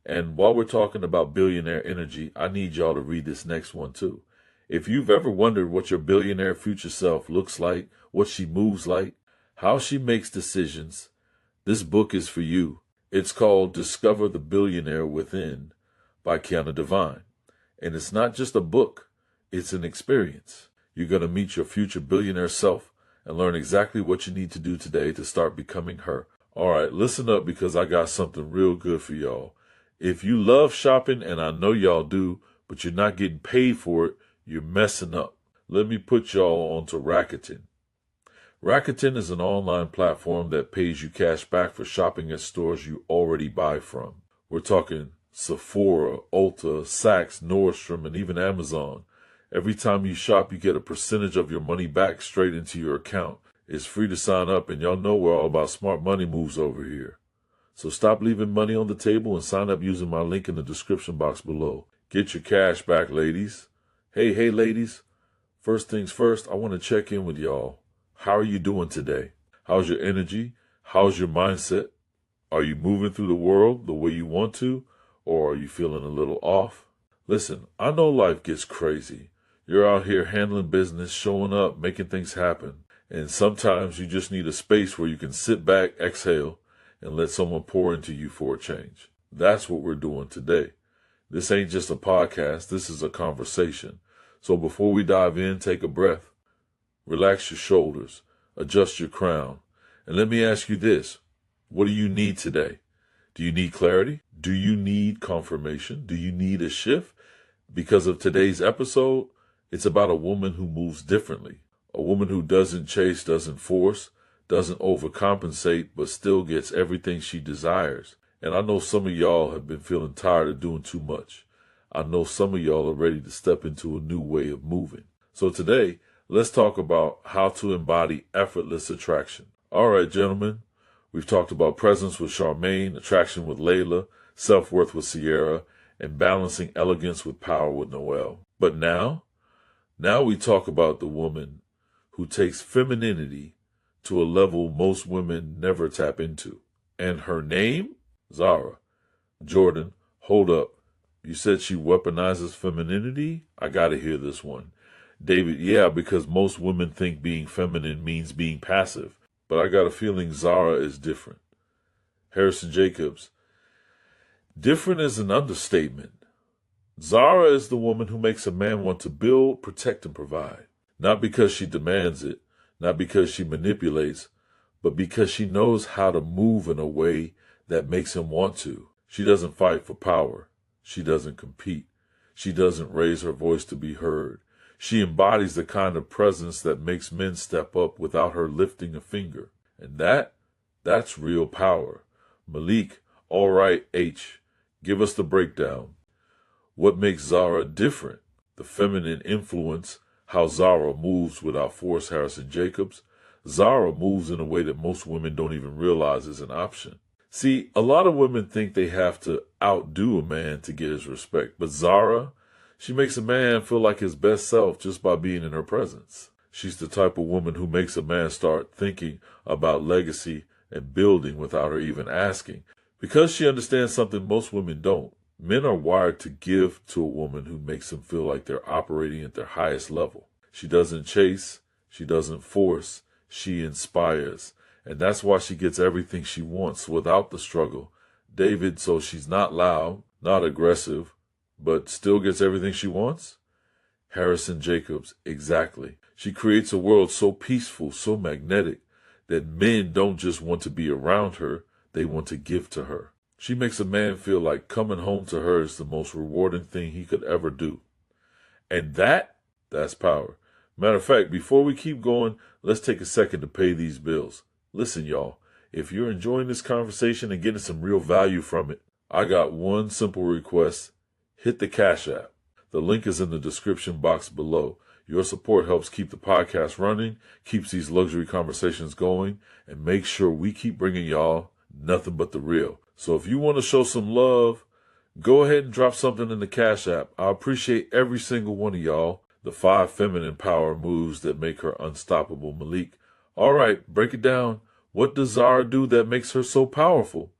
And while we're talking about billionaire energy, I need y'all to read this next one too. If you've ever wondered what your billionaire future self looks like, what she moves like, how she makes decisions, this book is for you. It's called Discover the Billionaire Within by Kiana Devine. And it's not just a book, it's an experience. You're going to meet your future billionaire self and learn exactly what you need to do today to start becoming her. All right, listen up because I got something real good for y'all. If you love shopping, and I know y'all do, but you're not getting paid for it, you're messing up. Let me put y'all onto Rakuten. Rakuten is an online platform that pays you cash back for shopping at stores you already buy from. We're talking Sephora, Ulta, Saks, Nordstrom, and even Amazon. Every time you shop, you get a percentage of your money back straight into your account. It's free to sign up, and y'all know we're all about smart money moves over here. So stop leaving money on the table and sign up using my link in the description box below. Get your cash back, ladies. Hey, ladies. First things first, I want to check in with y'all. How are you doing today? How's your energy? How's your mindset? Are you moving through the world the way you want to, or are you feeling a little off? Listen, I know life gets crazy. You're out here handling business, showing up, making things happen. And sometimes you just need a space where you can sit back, exhale, and let someone pour into you for a change. That's what we're doing today. This ain't just a podcast. This is a conversation. So before we dive in, take a breath. Relax your shoulders. Adjust your crown. And let me ask you this. What do you need today? Do you need clarity? Do you need confirmation? Do you need a shift? Because of today's episode, it's about a woman who moves differently. A woman who doesn't chase, doesn't force, doesn't overcompensate, but still gets everything she desires. And I know some of y'all have been feeling tired of doing too much. I know some of y'all are ready to step into a new way of moving. So today, let's talk about how to embody effortless attraction. All right, gentlemen, we've talked about presence with Charmaine, attraction with Layla, self-worth with Sierra, and balancing elegance with power with Noelle. But now we talk about the woman who takes femininity to a level most women never tap into. And her name? Zahra. Jordan, hold up. You said she weaponizes femininity? I gotta hear this one. David, yeah, because most women think being feminine means being passive. But I got a feeling Zahra is different. Harrison Jacobs, different is an understatement. Zahra is the woman who makes a man want to build, protect, and provide. Not because she demands it, not because she manipulates, but because she knows how to move in a way that makes him want to. She doesn't fight for power. She doesn't compete. She doesn't raise her voice to be heard. She embodies the kind of presence that makes men step up without her lifting a finger. And that's real power. Malik, all right, H, give us the breakdown. What makes Zahra different? The feminine influence, how Zahra moves without force. Harrison Jacobs, Zahra moves in a way that most women don't even realize is an option. See, a lot of women think they have to outdo a man to get his respect, but Zahra, she makes a man feel like his best self just by being in her presence. She's the type of woman who makes a man start thinking about legacy and building without her even asking. Because she understands something most women don't. Men are wired to give to a woman who makes them feel like they're operating at their highest level. She doesn't chase. She doesn't force. She inspires. And that's why she gets everything she wants without the struggle. David, so she's not loud, not aggressive, but still gets everything she wants? Harrison Jacobs, exactly. She creates a world so peaceful, so magnetic, that men don't just want to be around her, they want to give to her. She makes a man feel like coming home to her is the most rewarding thing he could ever do. And that's power. Matter of fact, before we keep going, let's take a second to pay these bills. Listen, y'all, if you're enjoying this conversation and getting some real value from it, I got one simple request. Hit the Cash App. The link is in the description box below. Your support helps keep the podcast running, keeps these luxury conversations going, and makes sure we keep bringing y'all nothing but the real. So if you want to show some love, go ahead and drop something in the Cash App. I appreciate every single one of y'all. The 5 feminine power moves that make her unstoppable. Malik. All right, break it down. What does Zahra do that makes her so powerful?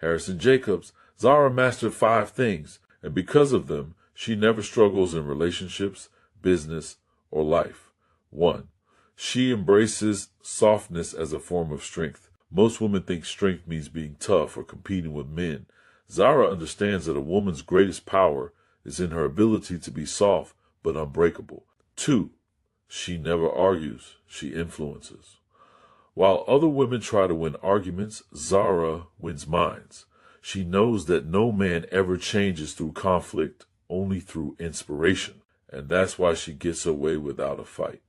Harrison Jacobs. Zahra mastered 5 things, and because of them, she never struggles in relationships, business, or life. 1. She embraces softness as a form of strength. Most women think strength means being tough or competing with men. Zahra understands that a woman's greatest power is in her ability to be soft but unbreakable. 2. She never argues, she influences. While other women try to win arguments, Zahra wins minds. She knows that no man ever changes through conflict, only through inspiration. And that's why she gets away without a fight.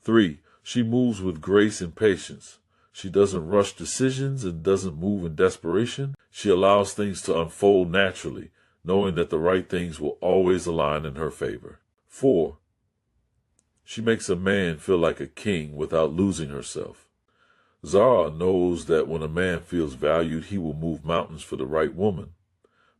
3. She moves with grace and patience. She doesn't rush decisions and doesn't move in desperation. She allows things to unfold naturally, knowing that the right things will always align in her favor. 4. She makes a man feel like a king without losing herself. Zahra knows that when a man feels valued, he will move mountains for the right woman.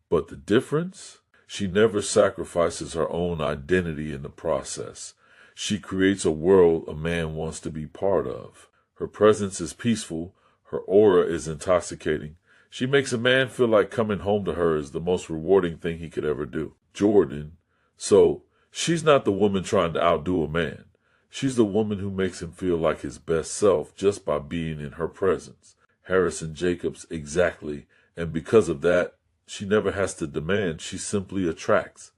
But the difference? She never sacrifices her own identity in the process. She creates a world a man wants to be part of. Her presence is peaceful. Her aura is intoxicating. She makes a man feel like coming home to her is the most rewarding thing he could ever do. Jordan. So, she's not the woman trying to outdo a man. She's the woman who makes him feel like his best self just by being in her presence. Harrison Jacobs, exactly. And because of that, she never has to demand. She simply attracts.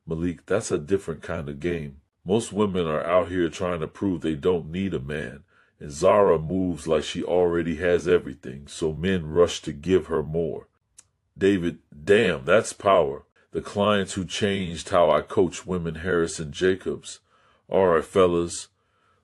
Malik, that's a different kind of game. Most women are out here trying to prove they don't need a man. And Zahra moves like she already has everything, so men rush to give her more. David, damn, that's power. The clients who changed how I coach women, Harrison Jacobs. All right, fellas,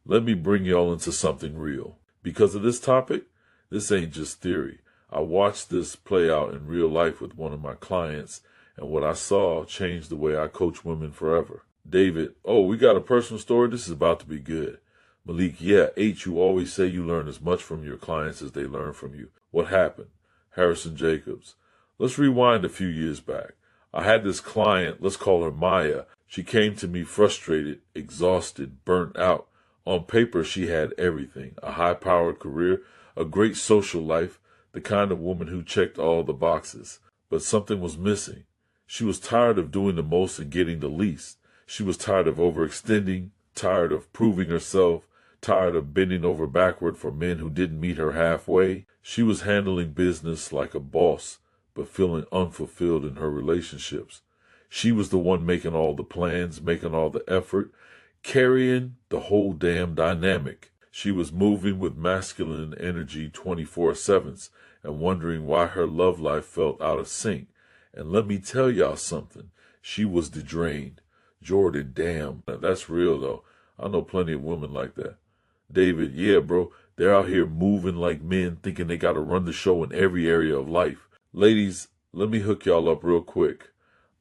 let me bring y'all into something real. Because of this topic, this ain't just theory. I watched this play out in real life with one of my clients, and what I saw changed the way I coach women forever. David, oh, we got a personal story? This is about to be good. Malik, yeah, H, you always say you learn as much from your clients as they learn from you. What happened? Harrison Jacobs, let's rewind a few years back. I had this client, let's call her Maya. She came to me frustrated, exhausted, burnt out. On paper, she had everything, a high-powered career, a great social life, the kind of woman who checked all the boxes. But something was missing. She was tired of doing the most and getting the least. She was tired of overextending, tired of proving herself, tired of bending over backward for men who didn't meet her halfway. She was handling business like a boss, but feeling unfulfilled in her relationships. She was the one making all the plans, making all the effort, carrying the whole damn dynamic. She was moving with masculine energy 24/7 and wondering why her love life felt out of sync. And let me tell y'all something, she was drained. Jordan, damn, that's real though. I know plenty of women like that. David, yeah, bro, they're out here moving like men, thinking they got to run the show in every area of life. Ladies, let me hook y'all up real quick.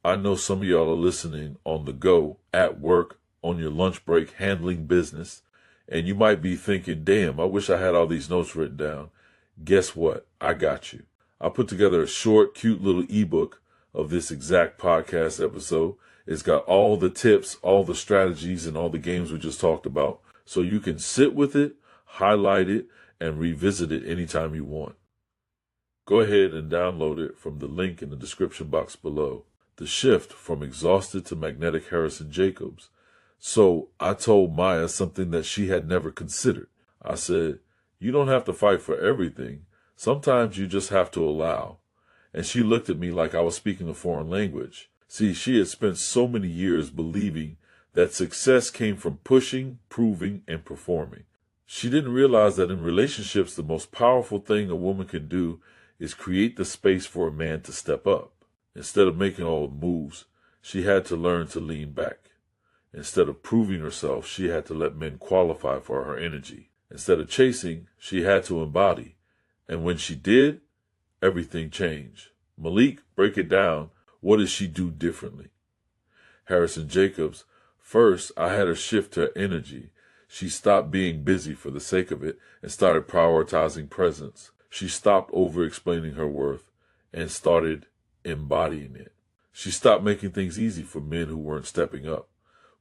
I know some of y'all are listening on the go, at work, on your lunch break, handling business, and you might be thinking, damn, I wish I had all these notes written down. Guess what? I got you. I put together a short, cute little ebook of this exact podcast episode. It's got all the tips, all the strategies, and all the games we just talked about. So you can sit with it, highlight it, and revisit it anytime you want. Go ahead and download it from the link in the description box below. The shift from exhausted to magnetic Harrison Jacobs. So I told Maya something that she had never considered. I said, you don't have to fight for everything. Sometimes you just have to allow. And she looked at me like I was speaking a foreign language. See, she had spent so many years believing that success came from pushing, proving, and performing. She didn't realize that in relationships, the most powerful thing a woman can do is create the space for a man to step up. Instead of making all the moves, she had to learn to lean back. Instead of proving herself, she had to let men qualify for her energy. Instead of chasing, she had to embody. And when she did, everything changed. Malik, break it down. What did she do differently? Harrison Jacobs, first, I had her shift her energy. She stopped being busy for the sake of it and started prioritizing presence. She stopped over-explaining her worth and started embodying it. She stopped making things easy for men who weren't stepping up.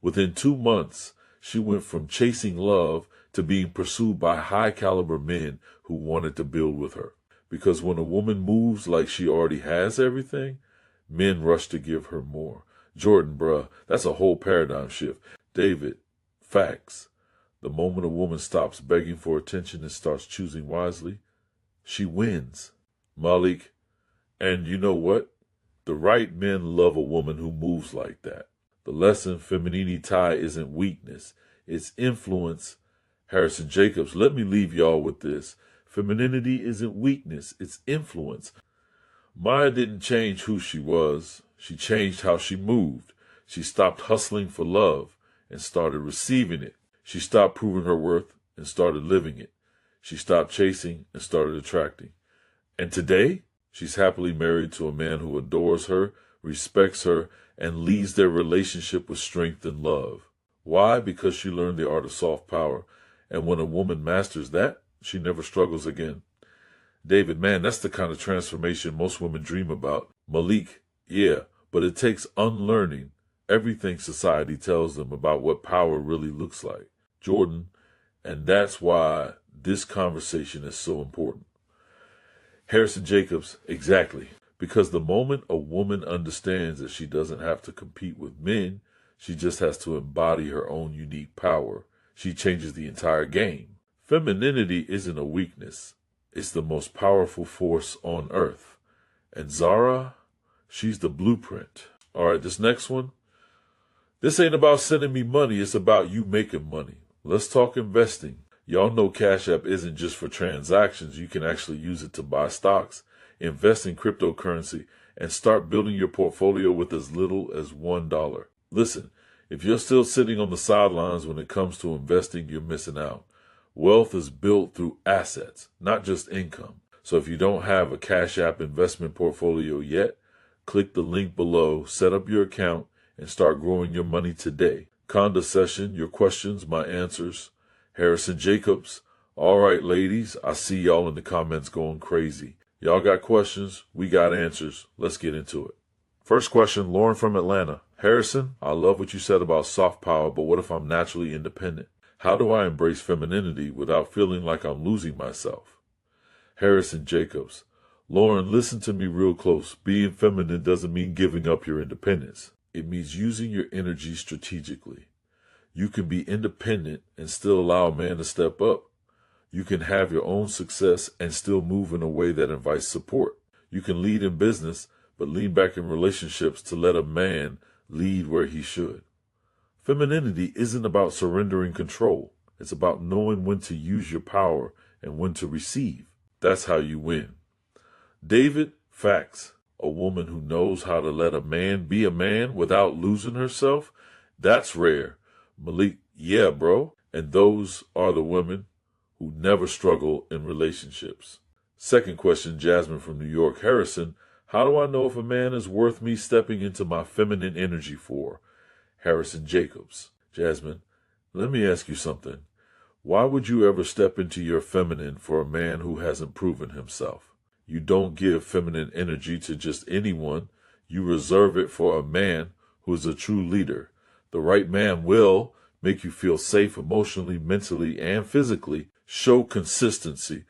Within 2 months, she went from chasing love to being pursued by high-caliber men who wanted to build with her. Because when a woman moves like she already has everything, men rush to give her more. Jordan, bruh, that's a whole paradigm shift. David, facts. The moment a woman stops begging for attention and starts choosing wisely, she wins. Malik, and you know what? The right men love a woman who moves like that. The lesson, femininity isn't weakness, it's influence. Harrison Jacobs, let me leave y'all with this. Femininity isn't weakness, it's influence. Maya didn't change who she was. She changed how she moved. She stopped hustling for love and started receiving it. She stopped proving her worth and started living it. She stopped chasing and started attracting. And today, she's happily married to a man who adores her, respects her, and leads their relationship with strength and love. Why? Because she learned the art of soft power. And when a woman masters that, she never struggles again. David, man, that's the kind of transformation most women dream about. Malik, yeah, but it takes unlearning everything society tells them about what power really looks like. Jordan, and that's why this conversation is so important. Harrison Jacobs, exactly. Because the moment a woman understands that she doesn't have to compete with men, she just has to embody her own unique power, she changes the entire game. Femininity isn't a weakness. It's the most powerful force on earth. And Zahra, she's the blueprint. All right, this next one. This ain't about sending me money. It's about you making money. Let's talk investing. Y'all know Cash App isn't just for transactions. You can actually use it to buy stocks, invest in cryptocurrency, and start building your portfolio with as little as $1. Listen, if you're still sitting on the sidelines when it comes to investing, you're missing out. Wealth is built through assets, not just income. So if you don't have a Cash App investment portfolio yet, click the link below, set up your account, and start growing your money today. Conda session, your questions, my answers. Harrison Jacobs. All right, ladies, I see y'all in the comments going crazy. Y'all got questions, we got answers. Let's get into it. First question, Lauren from Atlanta. Harrison, I love what you said about soft power, but what if I'm naturally independent? How do I embrace femininity without feeling like I'm losing myself? Harrison Jacobs. Lauren, listen to me real close. Being feminine doesn't mean giving up your independence. It means using your energy strategically. You can be independent and still allow a man to step up. You can have your own success and still move in a way that invites support. You can lead in business, but lean back in relationships to let a man lead where he should. Femininity isn't about surrendering control. It's about knowing when to use your power and when to receive. That's how you win. David, facts. A woman who knows how to let a man be a man without losing herself, that's rare. Malik, yeah, bro. And those are the women who never struggle in relationships. Second question, Jasmine from New York. Harrison, how do I know if a man is worth me stepping into my feminine energy for? Harrison Jacobs. Jasmine, let me ask you something. Why would you ever step into your feminine for a man who hasn't proven himself? You don't give feminine energy to just anyone. You reserve it for a man who is a true leader. The right man will make you feel safe emotionally, mentally, and physically. Show consistency,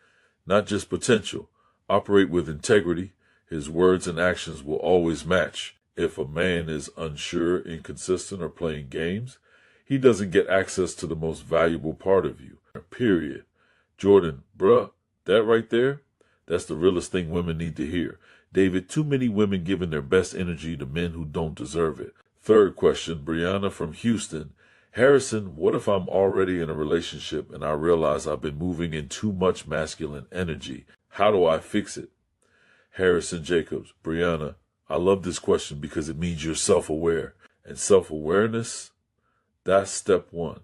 not just potential. Operate with integrity. His words and actions will always match. If a man is unsure, inconsistent, or playing games, he doesn't get access to the most valuable part of you. Period. Jordan, bruh, that right there, that's the realest thing women need to hear. David, too many women giving their best energy to men who don't deserve it. Third question, Brianna from Houston. Harrison, what if I'm already in a relationship and I realize I've been moving in too much masculine energy? How do I fix it? Harrison Jacobs, Brianna, I love this question because it means you're self-aware. And self-awareness, that's step one.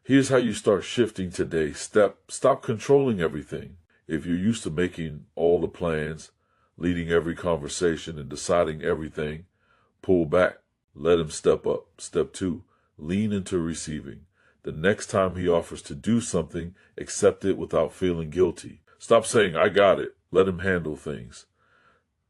Here's how you start shifting today. Stop controlling everything. If you're used to making all the plans, leading every conversation, and deciding everything, pull back. Let him step up. Step two, lean into receiving. The next time he offers to do something, accept it without feeling guilty. Stop saying, I got it. Let him handle things.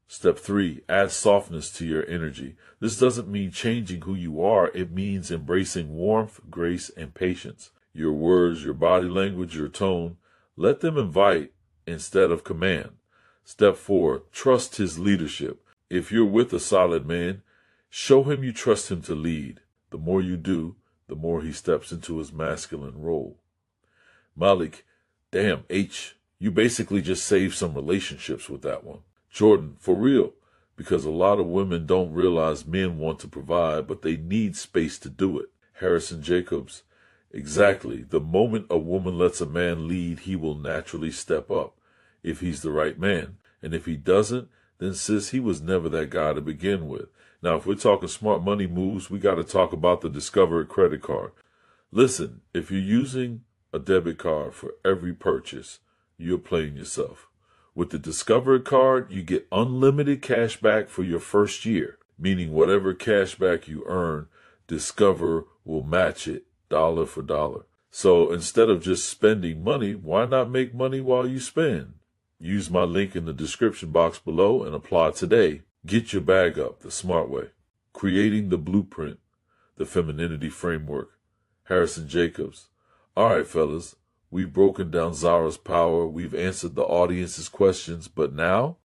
Step three, add softness to your energy. This doesn't mean changing who you are. It means embracing warmth, grace, and patience. Your words, your body language, your tone, let them invite instead of command. Step 4, trust his leadership. If you're with a solid man, show him you trust him to lead. The more you do, the more he steps into his masculine role. Malik, damn, H, you basically just saved some relationships with that one. Jordan, for real, because a lot of women don't realize men want to provide, but they need space to do it. Harrison Jacobs, exactly. The moment a woman lets a man lead, he will naturally step up, if he's the right man. And if he doesn't, then sis, he was never that guy to begin with. Now, if we're talking smart money moves, we got to talk about the Discover credit card. Listen, if you're using a debit card for every purchase, you're playing yourself. With the Discover card, you get unlimited cash back for your first year, meaning whatever cash back you earn, Discover will match it dollar for dollar. So instead of just spending money, why not make money while you spend? Use my link in the description box below and apply today. Get your bag up the smart way. Creating the blueprint, the femininity framework. Harrison Jacobs. All right, fellas, we've broken down Zahra's power. We've answered the audience's questions. But now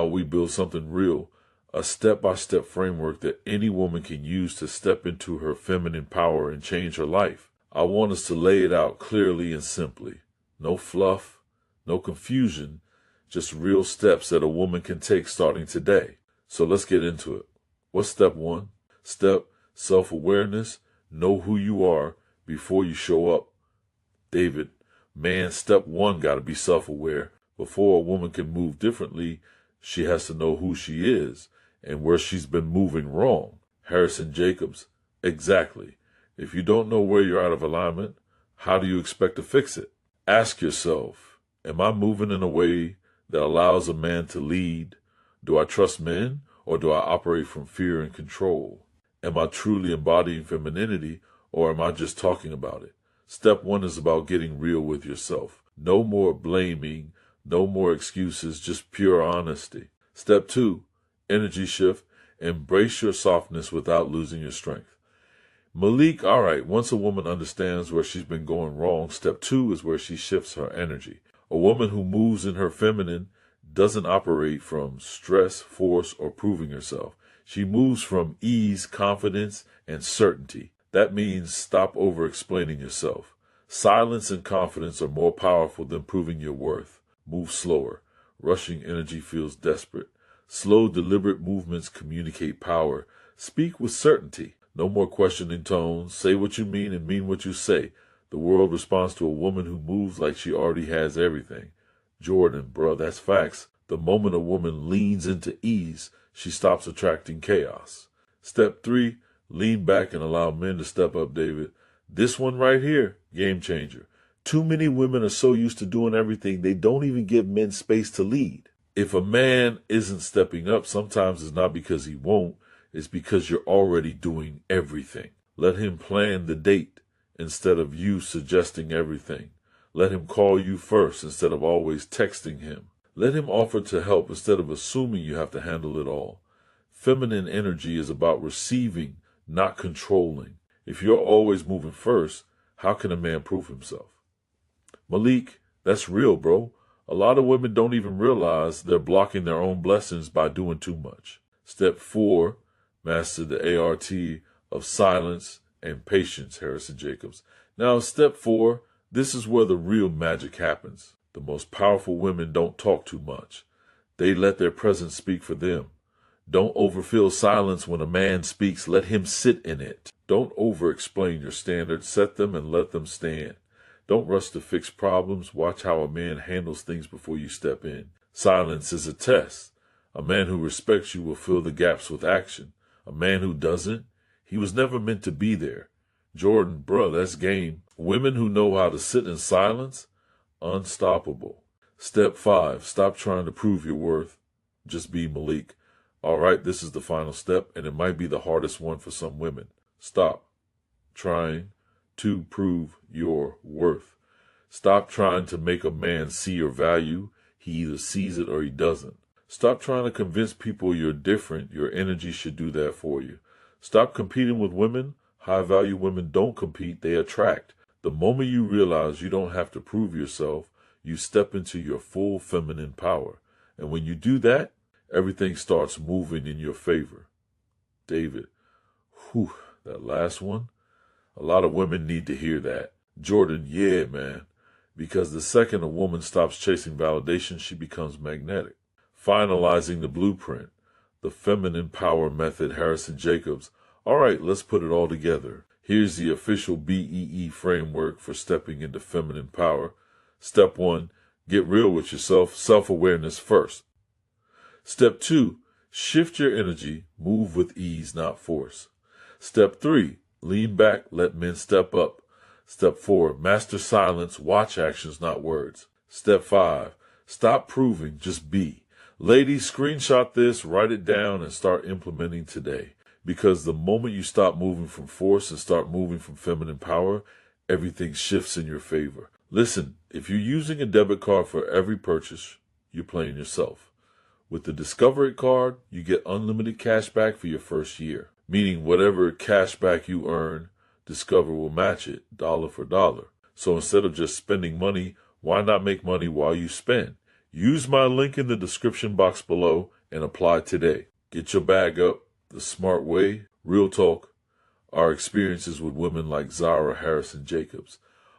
we build something real, a step-by-step framework that any woman can use to step into her feminine power and change her life. I want us to lay it out clearly and simply. No fluff, no confusion, just real steps that a woman can take starting today. So let's get into it. What's step 1? Step, self-awareness. Know who you are before you show up. David, man, step 1 got to be self-aware. Before a woman can move differently, she has to know who she is and where she's been moving wrong. Harrison Jacobs, exactly. If you don't know where you're out of alignment, how do you expect to fix it? Ask yourself, am I moving in a way that allows a man to lead? Do I trust men, or do I operate from fear and control? Am I truly embodying femininity, or am I just talking about it? Step 1 is about getting real with yourself. No more blaming, no more excuses, just pure honesty. Step 2, energy shift. Embrace your softness without losing your strength. Malik, all right, once a woman understands where she's been going wrong, step 2 is where she shifts her energy. A woman who moves in her feminine doesn't operate from stress, force, or proving herself. She moves from ease, confidence, and certainty. That means stop over-explaining yourself. Silence and confidence are more powerful than proving your worth. Move slower. Rushing energy feels desperate. Slow, deliberate movements communicate power. Speak with certainty. No more questioning tones. Say what you mean and mean what you say. The world responds to a woman who moves like she already has everything. Jordan, bruh, that's facts. The moment a woman leans into ease, she stops attracting chaos. Step 3, lean back and allow men to step up, David. This one right here, game changer. Too many women are so used to doing everything, they don't even give men space to lead. If a man isn't stepping up, sometimes it's not because he won't, it's because you're already doing everything. Let him plan the date instead of you suggesting everything. Let him call you first instead of always texting him. Let him offer to help instead of assuming you have to handle it all. Feminine energy is about receiving, not controlling. If you're always moving first, how can a man prove himself? Malik, that's real, bro. A lot of women don't even realize they're blocking their own blessings by doing too much. Step 4, master the ART of silence and patience, Harrison Jacobs. Now, step 4, this is where the real magic happens. The most powerful women don't talk too much. They let their presence speak for them. Don't overfill silence when a man speaks. Let him sit in it. Don't over-explain your standards. Set them and let them stand. Don't rush to fix problems. Watch how a man handles things before you step in. Silence is a test. A man who respects you will fill the gaps with action. A man who doesn't, he was never meant to be there. Jordan, bruh, that's game. Women who know how to sit in silence, unstoppable. Step 5, stop trying to prove your worth. Just be Malik. All right, this is the final step, and it might be the hardest one for some women. Stop trying to prove your worth. Stop trying to make a man see your value. He either sees it or he doesn't. Stop trying to convince people you're different. Your energy should do that for you. Stop competing with women. High-value women don't compete, they attract. The moment you realize you don't have to prove yourself, you step into your full feminine power. And when you do that, everything starts moving in your favor. David, whew, that last one, a lot of women need to hear that. Jordan, yeah, man, because the second a woman stops chasing validation, she becomes magnetic. Finalizing the blueprint, the feminine power method, Harrison Jacobs. All right, let's put it all together. Here's the official B.E.E. framework for stepping into feminine power. Step 1, get real with yourself, self-awareness first. Step 2, shift your energy, move with ease, not force. Step 3, lean back, let men step up. Step 4, master silence, watch actions, not words. Step 5, stop proving, just be. Ladies, screenshot this, write it down, and start implementing today. Because the moment you stop moving from force and start moving from feminine power, everything shifts in your favor. Listen, if you're using a debit card for every purchase, you're playing yourself. With the Discover It card, you get unlimited cash back for your first year, meaning whatever cash back you earn, Discover will match it dollar for dollar. So instead of just spending money, why not make money while you spend? Use my link in the description box below and apply today. Get your bag up the smart way. Real talk. Our experiences with women like Zahra, Harrison Jacobs.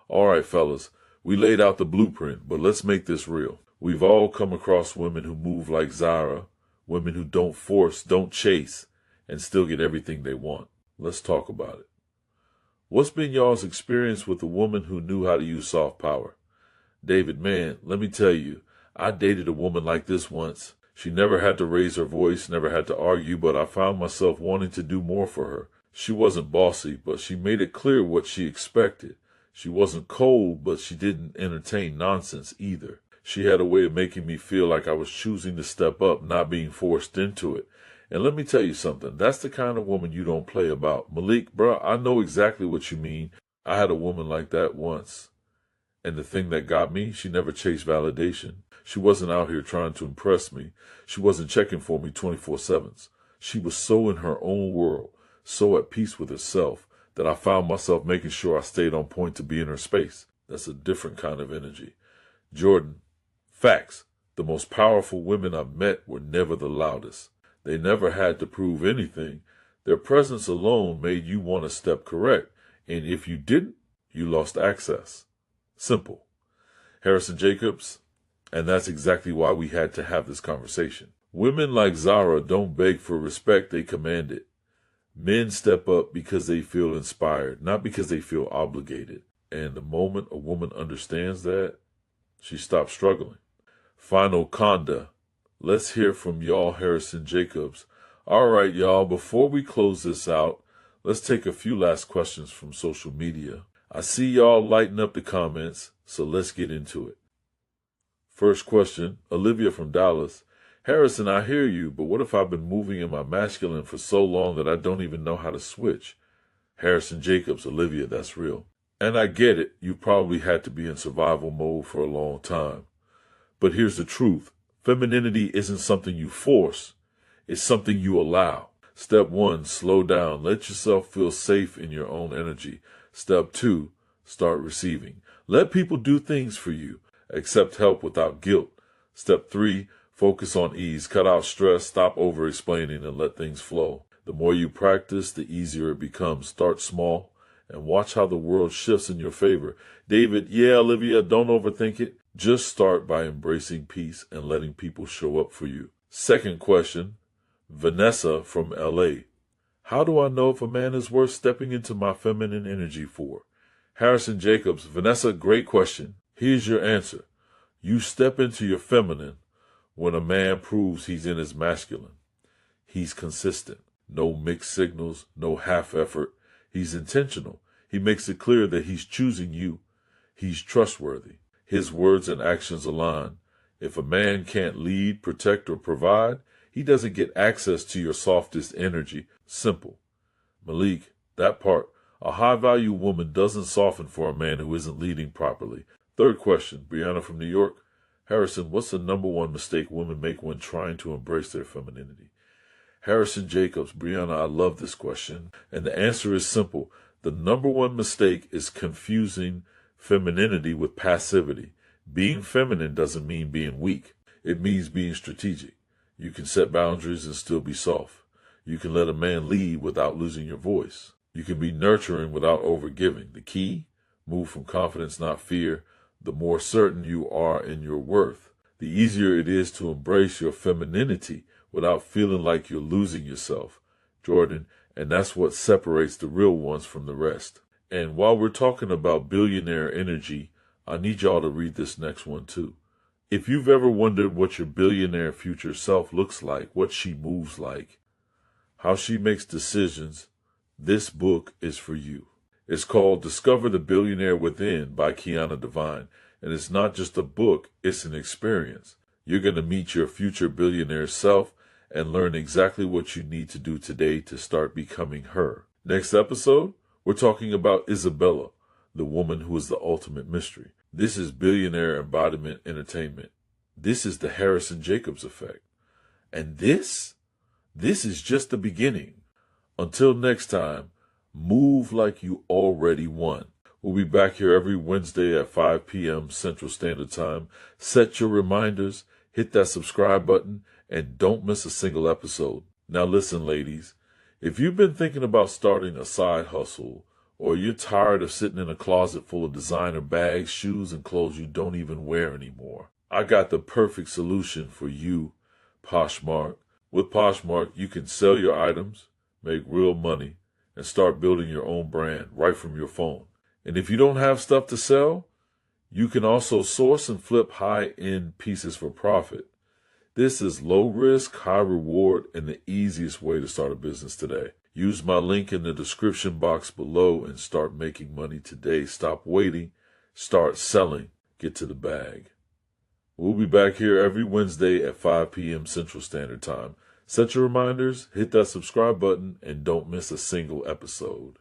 All right, fellas, we laid out the blueprint, but let's make this real. We've all come across women who move like Zahra, women who don't force, don't chase, and still get everything they want. Let's talk about it. What's been y'all's experience with a woman who knew how to use soft power? David, man, let me tell you, I dated a woman like this once. She never had to raise her voice, never had to argue, but I found myself wanting to do more for her. She wasn't bossy, but she made it clear what she expected. She wasn't cold, but she didn't entertain nonsense either. She had a way of making me feel like I was choosing to step up, not being forced into it. And let me tell you something, that's the kind of woman you don't play about. Malik, bro, I know exactly what you mean. I had a woman like that once. And the thing that got me, she never chased validation. She wasn't out here trying to impress me. She wasn't checking for me 24/7. She was so in her own world, so at peace with herself, that I found myself making sure I stayed on point to be in her space. That's a different kind of energy. Jordan, facts. The most powerful women I've met were never the loudest. They never had to prove anything. Their presence alone made you want to step correct. And if you didn't, you lost access. Simple. Harrison Jacobs, and that's exactly why we had to have this conversation. Women like Zahra don't beg for respect, they command it. Men step up because they feel inspired, not because they feel obligated. And the moment a woman understands that, she stops struggling. Final conda. Let's hear from y'all, Harrison Jacobs. All right, y'all, before we close this out, let's take a few last questions from social media. I see y'all lighting up the comments, so let's get into it. First question, Olivia from Dallas. Harrison, I hear you, but what if I've been moving in my masculine for so long that I don't even know how to switch? Harrison Jacobs, Olivia, that's real. And I get it, you probably had to be in survival mode for a long time. But here's the truth. Femininity isn't something you force. It's something you allow. Step 1, slow down. Let yourself feel safe in your own energy. Step 2, start receiving. Let people do things for you. Accept help without guilt. Step 3, focus on ease. Cut out stress, stop over-explaining, and let things flow. The more you practice, the easier it becomes. Start small and watch how the world shifts in your favor. David, yeah, Olivia, don't overthink it. Just start by embracing peace and letting people show up for you. Second question, Vanessa from LA. How do I know if a man is worth stepping into my feminine energy for? Harrison Jacobs, Vanessa, great question. Here's your answer. You step into your feminine when a man proves he's in his masculine. He's consistent. No mixed signals, no half effort. He's intentional. He makes it clear that he's choosing you. He's trustworthy. His words and actions align. If a man can't lead, protect, or provide, he doesn't get access to your softest energy. Simple. Malik, that part. A high-value woman doesn't soften for a man who isn't leading properly. Third question, Brianna from New York. Harrison, what's the number one mistake women make when trying to embrace their femininity? Harrison Jacobs, Brianna, I love this question. And the answer is simple. The number one mistake is confusing femininity with passivity. Being feminine doesn't mean being weak. It means being strategic. You can set boundaries and still be soft. You can let a man lead without losing your voice. You can be nurturing without overgiving. The key? Move from confidence, not fear. The more certain you are in your worth, the easier it is to embrace your femininity without feeling like you're losing yourself, Jordan, and that's what separates the real ones from the rest. And while we're talking about billionaire energy, I need y'all to read this next one too. If you've ever wondered what your billionaire future self looks like, what she moves like, how she makes decisions, this book is for you. It's called Discover the Billionaire Within by Kiana Devine, and it's not just a book, it's an experience. You're going to meet your future billionaire self and learn exactly what you need to do today to start becoming her. Next episode, we're talking about Isabella, the woman who is the ultimate mystery. This is Billionaire Embodiment Entertainment. This is the Harrison Jacobs effect. And this is just the beginning. Until next time, move like you already won. We'll be back here every Wednesday at 5 p.m. Central Standard Time. Set your reminders, hit that subscribe button, and don't miss a single episode. Now listen, ladies, if you've been thinking about starting a side hustle, or you're tired of sitting in a closet full of designer bags, shoes, and clothes you don't even wear anymore, I got the perfect solution for you, Poshmark. With Poshmark, you can sell your items, make real money, and start building your own brand right from your phone. And if you don't have stuff to sell, you can also source and flip high-end pieces for profit. This is low risk, high reward, and the easiest way to start a business today. Use my link in the description box below and start making money today. Stop waiting. Start selling. Get to the bag. We'll be back here every Wednesday at 5 p.m. Central Standard Time. Set your reminders, hit that subscribe button, and don't miss a single episode.